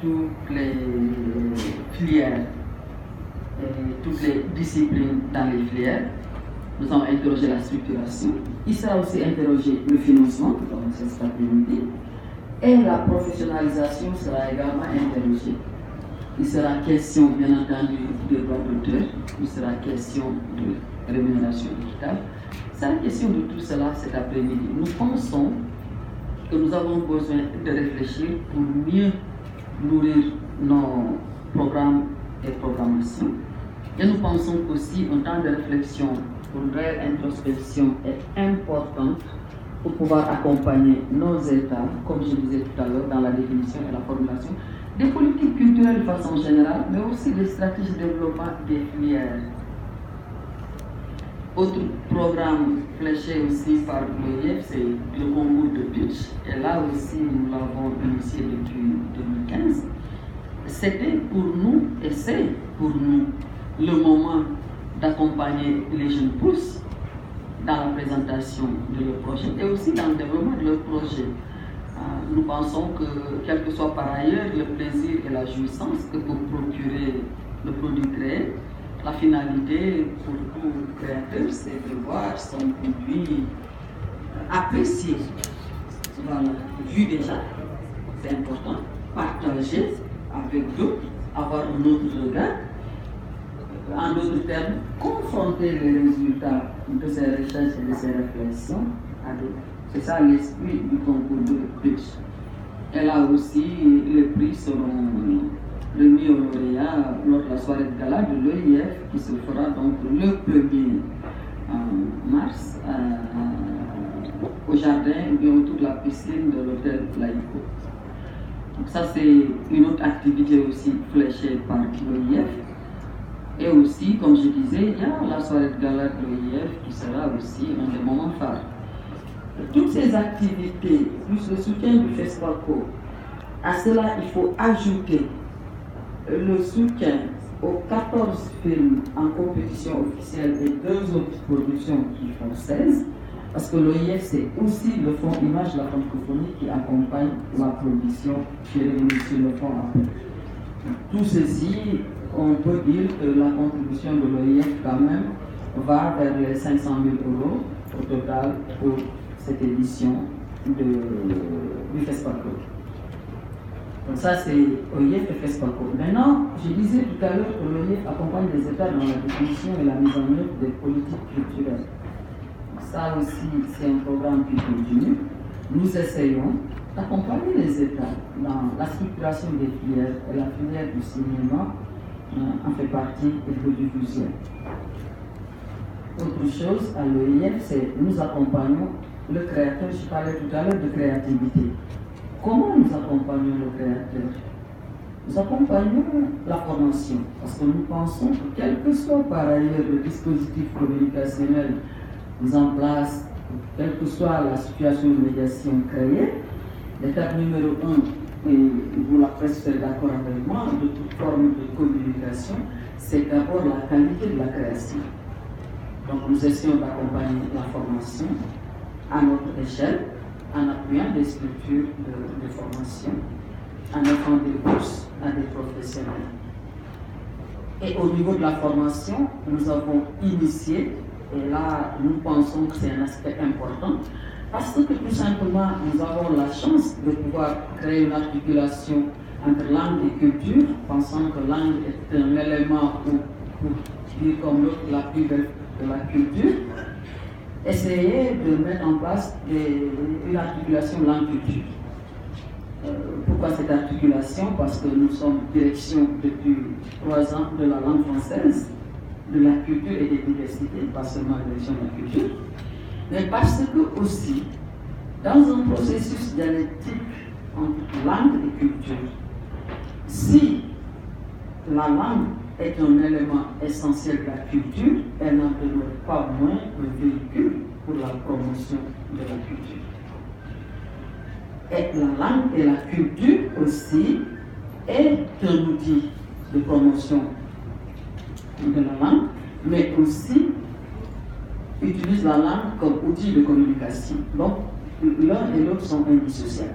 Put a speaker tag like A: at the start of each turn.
A: toutes les filières et toutes les disciplines dans les filières. Nous avons interrogé la structuration. Il sera aussi interrogé le financement, comme c'est cet après-midi, et la professionnalisation sera également interrogée. Il sera question, bien entendu, de droits d'auteur, il sera question de rémunération équitable. Il sera question de tout cela cet après-midi. Nous pensons que nous avons besoin de réfléchir pour mieux nourrir nos programmes et programmations. Et nous pensons qu'aussi un temps de réflexion pour une réelle introspection est importante pour pouvoir accompagner nos États, comme je disais tout à l'heure, dans la définition et la formulation des politiques culturelles de façon générale, mais aussi des stratégies de développement des filières. Autre programme fléché aussi par l'OIF, c'est le concours de pitch. Et là aussi, nous l'avons initié depuis 2015. C'était pour nous, et c'est pour nous, le moment d'accompagner les jeunes pousses dans la présentation de leur projet et aussi dans le développement de leur projet. Nous pensons que, quel que soit par ailleurs le plaisir et la jouissance que peut procurer le produit créé, la finalité pour tout créateur, c'est de voir son produit apprécié. Voilà, vu déjà, c'est important, partager avec d'autres, avoir un autre regard. En d'autres termes, confronter les résultats de ces recherches et de ces réflexions à d'autres. C'est ça l'esprit du concours de pitch. Et là aussi, les prix seront remis aux lauréats lors de la soirée de gala de l'OIF qui se fera donc le 1er mars au jardin et autour de la piscine de l'hôtel Laïco. Donc ça c'est une autre activité aussi fléchée par l'OIF. Et aussi, comme je disais, il y a la soirée de gala de l'OIF qui sera aussi un des moments phares. Toutes ces activités, plus le soutien du FESPACO, à cela il faut ajouter le soutien aux 14 films en compétition officielle et 2 autres productions qui font 16, parce que l'OIF c'est aussi le fonds Image de la francophonie qui accompagne la production qui est réunie sur le fonds après. Tout ceci, on peut dire que la contribution de l'OIF quand même va vers les 500 000 € au total pour cette édition du FESPACO. Donc ça c'est OIF et FESPACO. Maintenant, je disais tout à l'heure que l'OIF accompagne les États dans la définition et la mise en œuvre des politiques culturelles. Ça aussi c'est un programme qui continue. Nous essayons d'accompagner les États dans la structuration des filières et la filière du cinéma en fait partie et de l'audiovisuel. Autre chose à l'OIF, c'est nous accompagnons le créateur. Je parlais tout à l'heure de créativité. Comment nous accompagnons le créateur? Nous accompagnons la formation, parce que nous pensons que quel que soit par ailleurs le dispositif communicationnel mis en place, quelle que soit la situation de médiation créée, l'étape numéro 1, et vous la presse serez d'accord avec moi, de toute forme de communication, c'est d'abord la qualité de la création. Donc nous essayons d'accompagner la formation à notre échelle, en appuyant des structures de formation, en offrant des bourses à des professionnels. Et au niveau de la formation, nous avons initié, et là nous pensons que c'est un aspect important, parce que tout simplement nous avons la chance de pouvoir créer une articulation entre langue et culture, pensant que langue est un élément pour dire comme l'autre la plus belle de la culture. Essayer de mettre en place une articulation langue-culture. Pourquoi cette articulation? Parce que nous sommes direction depuis 3 ans de la langue française, de la culture et des diversités, pas seulement la direction de la culture, mais parce que aussi, dans un processus dialectique entre langue et culture, si la langue est un élément essentiel de la culture, elle n'en demeure pas moins un véhicule pour la promotion de la culture. Et la langue et la culture aussi est un outil de promotion de la langue, mais aussi utilise la langue comme outil de communication. Donc, l'un et l'autre sont indissociables.